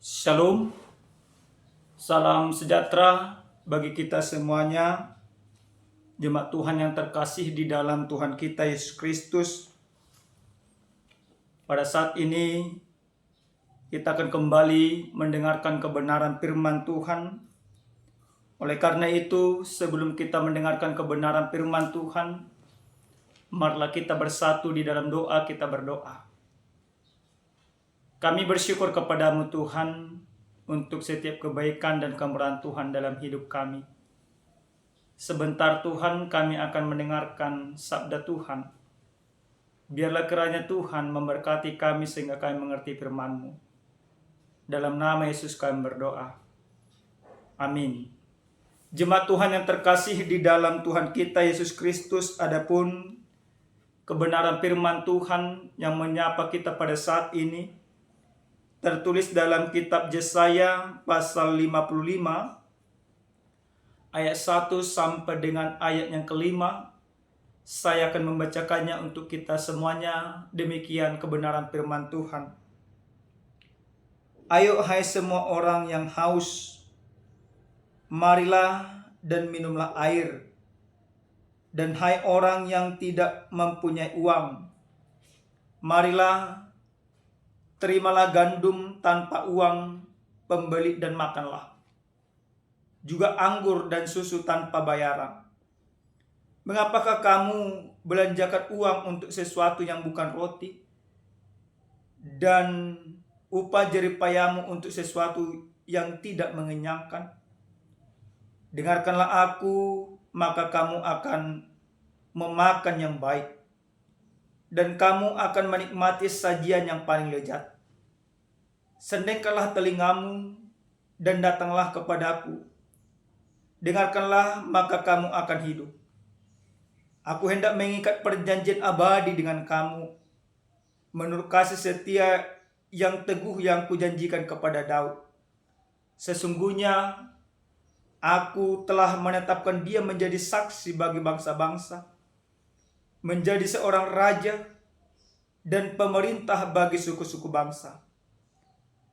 Shalom, salam sejahtera bagi kita semuanya, jemaat Tuhan yang terkasih di dalam Tuhan kita Yesus Kristus. Pada saat ini kita akan kembali mendengarkan kebenaran firman Tuhan. Oleh karena itu, sebelum kita mendengarkan kebenaran firman Tuhan, marilah kita bersatu di dalam doa, kita berdoa. Kami bersyukur kepadamu Tuhan untuk setiap kebaikan dan kemurahan Tuhan dalam hidup kami. Sebentar Tuhan kami akan mendengarkan sabda Tuhan. Biarlah kiranya Tuhan memberkati kami sehingga kami mengerti firman-Mu. Dalam nama Yesus kami berdoa. Amin. Jemaat Tuhan yang terkasih di dalam Tuhan kita Yesus Kristus, adapun kebenaran firman Tuhan yang menyapa kita pada saat ini tertulis dalam kitab Yesaya pasal 55 ayat 1 sampai dengan ayat yang kelima. Saya akan membacakannya untuk kita semuanya. Demikian kebenaran firman Tuhan. Ayo hai semua orang yang haus, marilah dan minumlah air. Dan hai orang yang tidak mempunyai uang, marilah terimalah gandum tanpa uang pembeli dan makanlah. Juga anggur dan susu tanpa bayaran. Mengapakah kamu belanjakan uang untuk sesuatu yang bukan roti, dan upah jeripayamu untuk sesuatu yang tidak mengenyangkan? Dengarkanlah aku, maka kamu akan memakan yang baik, dan kamu akan menikmati sajian yang paling lezat. Sendengkanlah telingamu dan datanglah kepadaku. Dengarkanlah, maka kamu akan hidup. Aku hendak mengikat perjanjian abadi dengan kamu, menurut kasih setia yang teguh yang kujanjikan kepada Daud. Sesungguhnya aku telah menetapkan dia menjadi saksi bagi bangsa-bangsa, menjadi seorang raja dan pemerintah bagi suku-suku bangsa.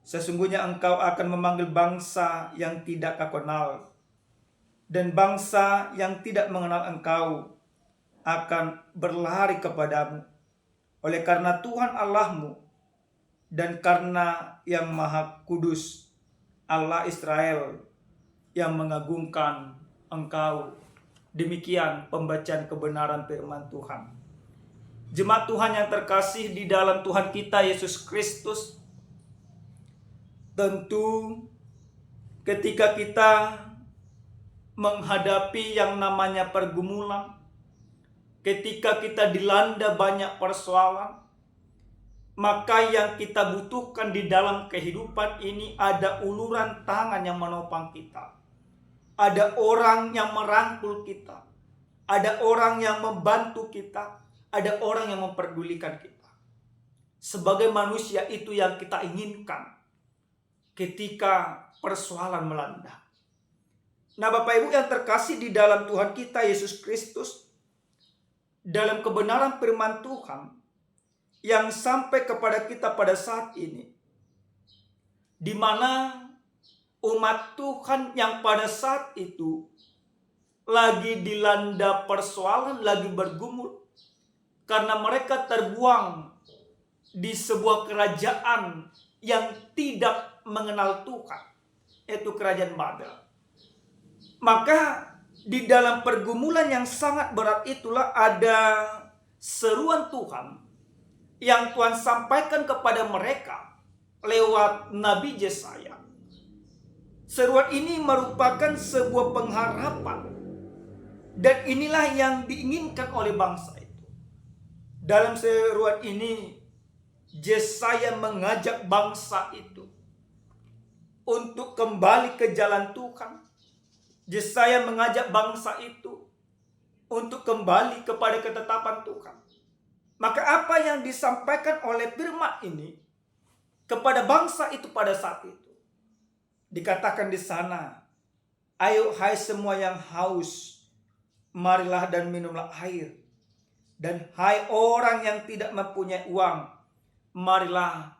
Sesungguhnya engkau akan memanggil bangsa yang tidak kau kenal, dan bangsa yang tidak mengenal engkau akan berlari kepadamu, oleh karena Tuhan Allahmu dan karena yang Maha Kudus, Allah Israel, yang mengagungkan engkau. Demikian pembacaan kebenaran firman Tuhan. Jemaat Tuhan yang terkasih di dalam Tuhan kita Yesus Kristus, tentu ketika kita menghadapi yang namanya pergumulan, ketika kita dilanda banyak persoalan, maka yang kita butuhkan di dalam kehidupan ini ada uluran tangan yang menopang kita. Ada orang yang merangkul kita. Ada orang yang membantu kita. Ada orang yang memperdulikan kita. Sebagai manusia itu yang kita inginkan ketika persoalan melanda. Nah, Bapak Ibu yang terkasih di dalam Tuhan kita Yesus Kristus, dalam kebenaran firman Tuhan yang sampai kepada kita pada saat ini, di mana umat Tuhan yang pada saat itu lagi dilanda persoalan, lagi bergumul, karena mereka terbuang di sebuah kerajaan yang tidak mengenal Tuhan, yaitu kerajaan Babel. Maka di dalam pergumulan yang sangat berat itulah ada seruan Tuhan yang Tuhan sampaikan kepada mereka lewat Nabi Yesaya. Seruan ini merupakan sebuah pengharapan, dan inilah yang diinginkan oleh bangsa itu. Dalam seruan ini Yesaya mengajak bangsa itu untuk kembali ke jalan Tuhan. Yesaya mengajak bangsa itu untuk kembali kepada ketetapan Tuhan. Maka apa yang disampaikan oleh firman ini kepada bangsa itu pada saat itu, dikatakan di sana, ayo hai semua yang haus, marilah dan minumlah air. Dan hai orang yang tidak mempunyai uang, marilah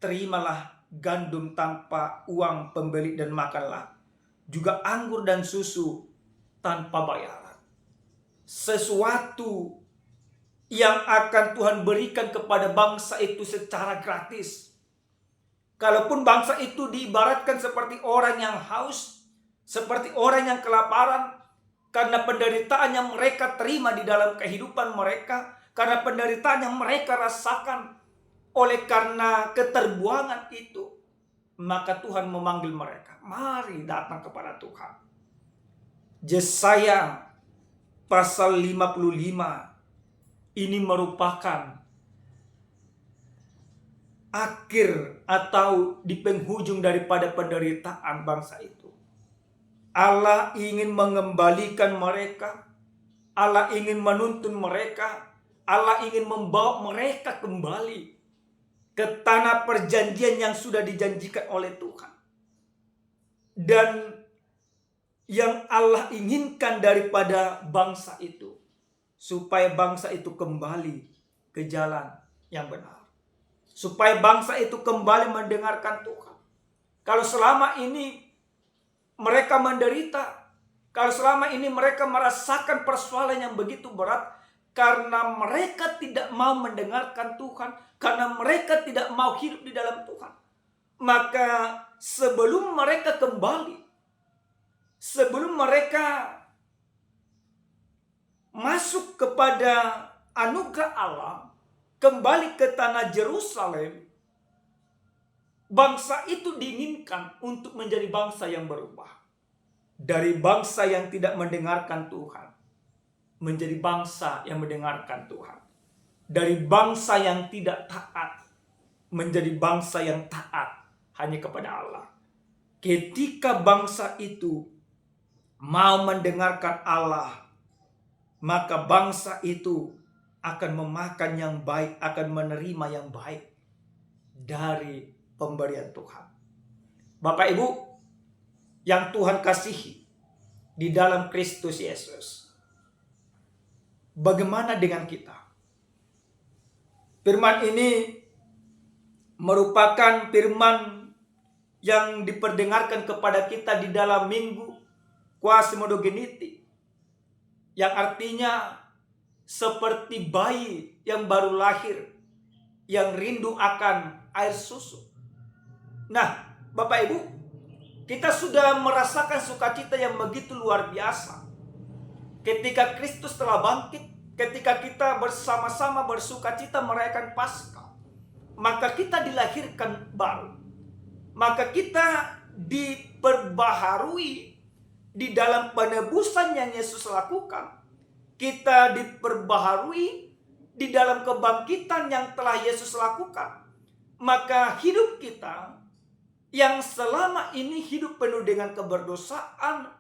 terimalah gandum tanpa uang pembeli dan makanlah juga anggur dan susu tanpa bayaran. Sesuatu yang akan Tuhan berikan kepada bangsa itu secara gratis. Kalaupun bangsa itu diibaratkan seperti orang yang haus, seperti orang yang kelaparan, karena penderitaan yang mereka terima di dalam kehidupan mereka, karena penderitaan yang mereka rasakan oleh karena keterbuangan itu, maka Tuhan memanggil mereka, mari datang kepada Tuhan. Yesaya pasal 55 ini merupakan akhir atau di penghujung daripada penderitaan bangsa itu. Allah ingin mengembalikan mereka, Allah ingin menuntun mereka, Allah ingin membawa mereka kembali ke tanah perjanjian yang sudah dijanjikan oleh Tuhan. Dan yang Allah inginkan daripada bangsa itu, supaya bangsa itu kembali ke jalan yang benar. Supaya bangsa itu kembali mendengarkan Tuhan. Kalau selama ini mereka menderita, kalau selama ini mereka merasakan persoalan yang begitu berat, karena mereka tidak mau mendengarkan Tuhan, karena mereka tidak mau hidup di dalam Tuhan, maka sebelum mereka kembali, sebelum mereka masuk kepada anugerah Allah, kembali ke tanah Yerusalem, bangsa itu diinginkan untuk menjadi bangsa yang berubah. Dari bangsa yang tidak mendengarkan Tuhan, menjadi bangsa yang mendengarkan Tuhan. Dari bangsa yang tidak taat, menjadi bangsa yang taat hanya kepada Allah. Ketika bangsa itu mau mendengarkan Allah, maka bangsa itu akan memakan yang baik, akan menerima yang baik dari pemberian Tuhan. Bapak Ibu yang Tuhan kasihi di dalam Kristus Yesus, bagaimana dengan kita? Firman ini merupakan firman yang diperdengarkan kepada kita di dalam minggu Quasimodogeniti, yang artinya seperti bayi yang baru lahir, yang rindu akan air susu. Nah, Bapak Ibu, kita sudah merasakan sukacita yang begitu luar biasa ketika Kristus telah bangkit, ketika kita bersama-sama bersukacita merayakan Paskah, maka kita dilahirkan baru, maka kita diperbaharui di dalam penebusan yang Yesus lakukan. Kita diperbaharui di dalam kebangkitan yang telah Yesus lakukan. Maka hidup kita yang selama ini hidup penuh dengan keberdosaan,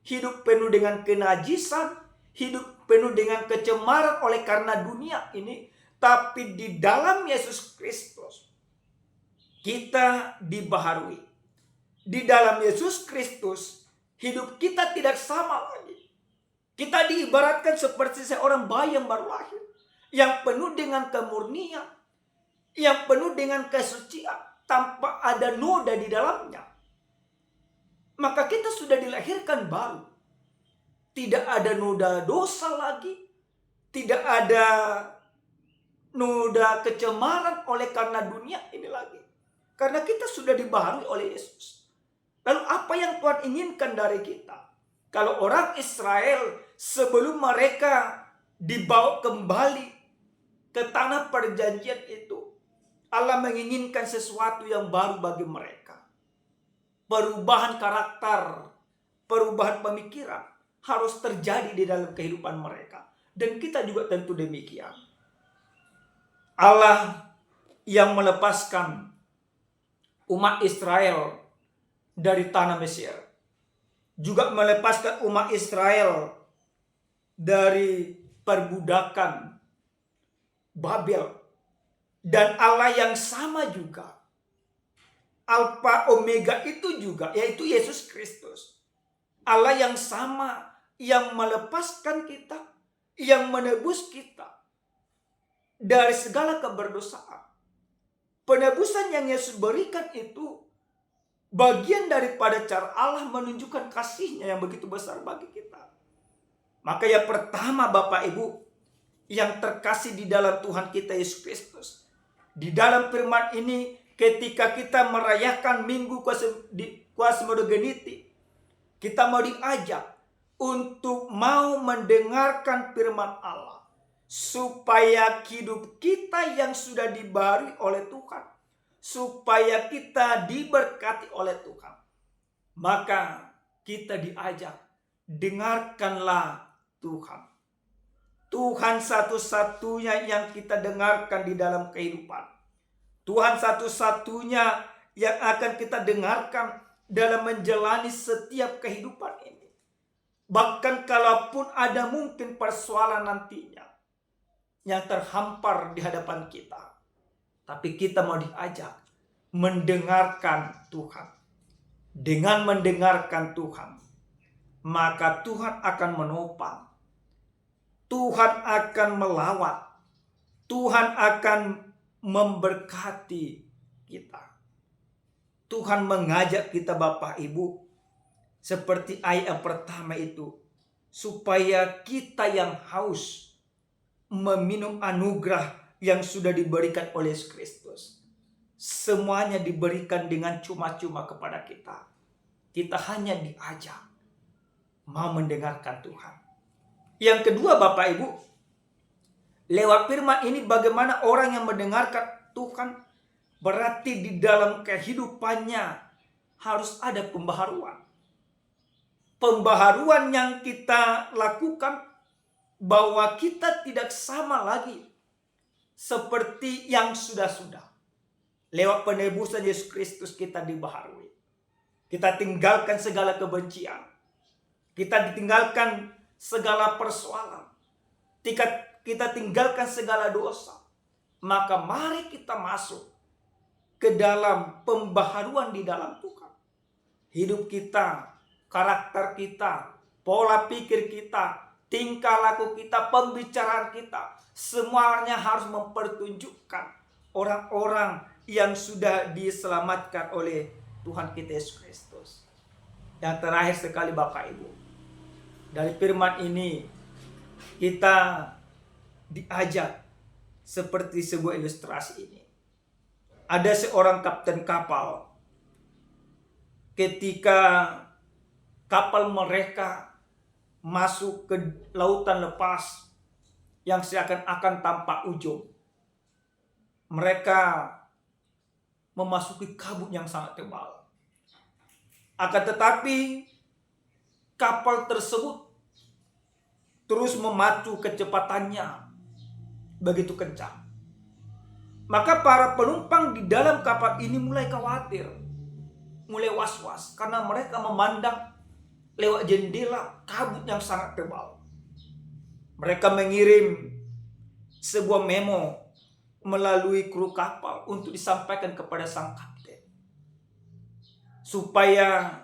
hidup penuh dengan kenajisan, hidup penuh dengan kecemaran oleh karena dunia ini, tapi di dalam Yesus Kristus kita dibaharui. Di dalam Yesus Kristus hidup kita tidak sama lagi. Kita diibaratkan seperti seorang bayi yang baru lahir, yang penuh dengan kemurnian, yang penuh dengan kesucian, tanpa ada noda di dalamnya. Maka kita sudah dilahirkan baru. Tidak ada noda dosa lagi, tidak ada noda kecemaran oleh karena dunia ini lagi. Karena kita sudah dibaharui oleh Yesus. Lalu apa yang Tuhan inginkan dari kita? Kalau orang Israel sebelum mereka dibawa kembali ke tanah perjanjian itu, Allah menginginkan sesuatu yang baru bagi mereka. Perubahan karakter, perubahan pemikiran harus terjadi di dalam kehidupan mereka. Dan kita juga tentu demikian. Allah yang melepaskan umat Israel dari tanah Mesir, juga melepaskan umat Israel dari perbudakan Babel. Dan Allah yang sama juga, Alfa Omega itu juga, yaitu Yesus Kristus. Allah yang sama, yang melepaskan kita, yang menebus kita dari segala keberdosaan. Penebusan yang Yesus berikan itu bagian daripada cara Allah menunjukkan kasih-Nya yang begitu besar bagi kita. Maka yang pertama Bapak Ibu yang terkasih di dalam Tuhan kita Yesus Kristus, di dalam firman ini ketika kita merayakan Minggu Quasimodogeniti, kita mau diajak untuk mau mendengarkan firman Allah, supaya hidup kita yang sudah dibaharui oleh Tuhan, supaya kita diberkati oleh Tuhan, maka kita diajak, dengarkanlah Tuhan. Tuhan satu-satunya yang kita dengarkan di dalam kehidupan. Tuhan satu-satunya yang akan kita dengarkan dalam menjalani setiap kehidupan ini. Bahkan kalaupun ada mungkin persoalan nantinya yang terhampar di hadapan kita, tapi kita mau diajak mendengarkan Tuhan. Dengan mendengarkan Tuhan, maka Tuhan akan menopang, Tuhan akan melawat, Tuhan akan memberkati kita. Tuhan mengajak kita Bapak Ibu, seperti ayat yang pertama itu, supaya kita yang haus meminum anugerah yang sudah diberikan oleh Yesus Kristus. Semuanya diberikan dengan cuma-cuma kepada kita. Kita hanya diajak mau mendengarkan Tuhan. Yang kedua Bapak Ibu, lewat firman ini bagaimana orang yang mendengarkan Tuhan, berarti di dalam kehidupannya harus ada pembaharuan. Pembaharuan yang kita lakukan bahwa kita tidak sama lagi seperti yang sudah-sudah. Lewat penebusan Yesus Kristus kita dibaharui. Kita tinggalkan segala kebencian. Kita ditinggalkan segala persoalan. Kita tinggalkan segala dosa. Maka mari kita masuk ke dalam pembaharuan di dalam Tuhan. Hidup kita, karakter kita, pola pikir kita, tingkah laku kita, pembicaraan kita, semuanya harus mempertunjukkan orang-orang yang sudah diselamatkan oleh Tuhan kita Yesus Kristus. Yang terakhir sekali Bapak Ibu, dari firman ini kita diajak seperti sebuah ilustrasi ini. Ada seorang kapten kapal, ketika kapal mereka masuk ke lautan lepas yang seakan-akan tanpa ujung, mereka memasuki kabut yang sangat tebal. Akan tetapi kapal tersebut terus memacu kecepatannya begitu kencang. Maka para penumpang di dalam kapal ini mulai khawatir, mulai was-was, karena mereka memandang lewat jendela kabut yang sangat tebal. Mereka mengirim sebuah memo melalui kru kapal untuk disampaikan kepada sang kapten, supaya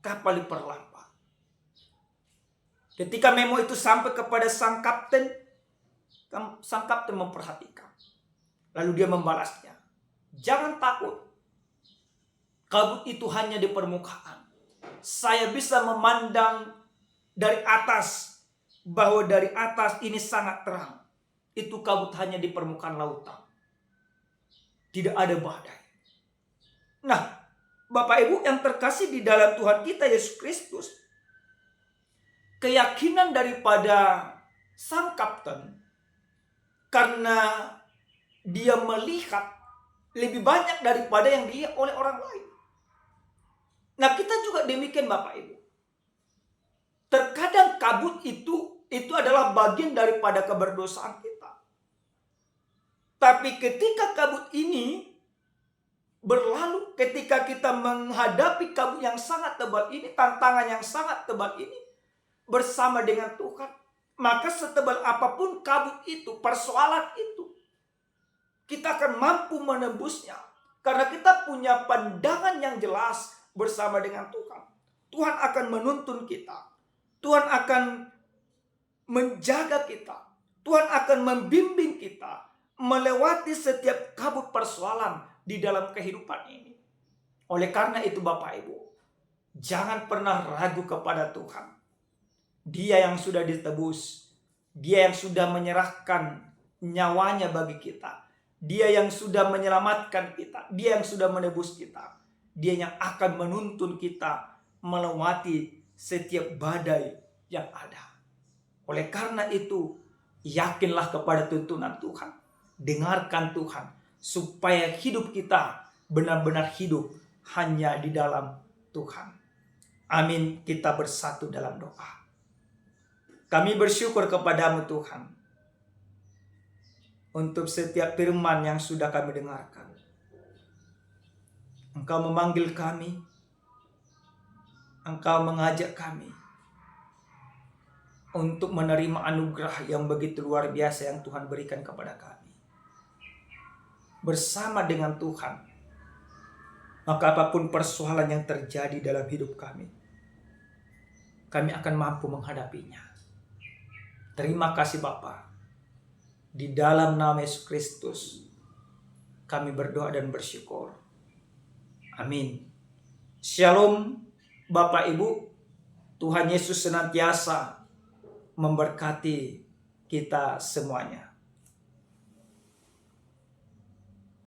kapal diperlambat. Ketika memo itu sampai kepada sang kapten memperhatikan. Lalu dia membalasnya, "Jangan takut. Kabut itu hanya di permukaan. Saya bisa memandang dari atas, bahwa dari atas ini sangat terang. Itu kabut hanya di permukaan lautan. Tidak ada badai." Nah, Bapak Ibu yang terkasih di dalam Tuhan kita Yesus Kristus, keyakinan daripada sang kapten, karena dia melihat lebih banyak daripada yang dilihat oleh orang lain. Nah, kita juga demikian Bapak Ibu. Terkadang kabut itu adalah bagian daripada keberdosaan kita. Tapi ketika kabut ini berlalu, ketika kita menghadapi kabut yang sangat tebal ini, tantangan yang sangat tebal ini bersama dengan Tuhan, maka setebal apapun kabut itu, persoalan itu, kita akan mampu menembusnya. Karena kita punya pandangan yang jelas bersama dengan Tuhan. Tuhan akan menuntun kita. Tuhan akan menjaga kita. Tuhan akan membimbing kita melewati setiap kabut persoalan di dalam kehidupan ini. Oleh karena itu Bapak Ibu, jangan pernah ragu kepada Tuhan. Dia yang sudah ditebus, Dia yang sudah menyerahkan nyawanya bagi kita, Dia yang sudah menyelamatkan kita, Dia yang sudah menebus kita, Dia yang akan menuntun kita melewati setiap badai yang ada. Oleh karena itu, yakinlah kepada tuntunan Tuhan. Dengarkan Tuhan, supaya hidup kita benar-benar hidup hanya di dalam Tuhan. Amin. Kita bersatu dalam doa. Kami bersyukur kepadamu Tuhan, untuk setiap firman yang sudah kami dengarkan. Engkau memanggil kami, Engkau mengajak kami untuk menerima anugerah yang begitu luar biasa yang Tuhan berikan kepada kami. Bersama dengan Tuhan, maka apapun persoalan yang terjadi dalam hidup kami akan mampu menghadapinya. Terima kasih Bapa. Di dalam nama Yesus Kristus kami berdoa dan bersyukur. Amin. Shalom Bapak Ibu. Tuhan Yesus senantiasa memberkati kita semuanya.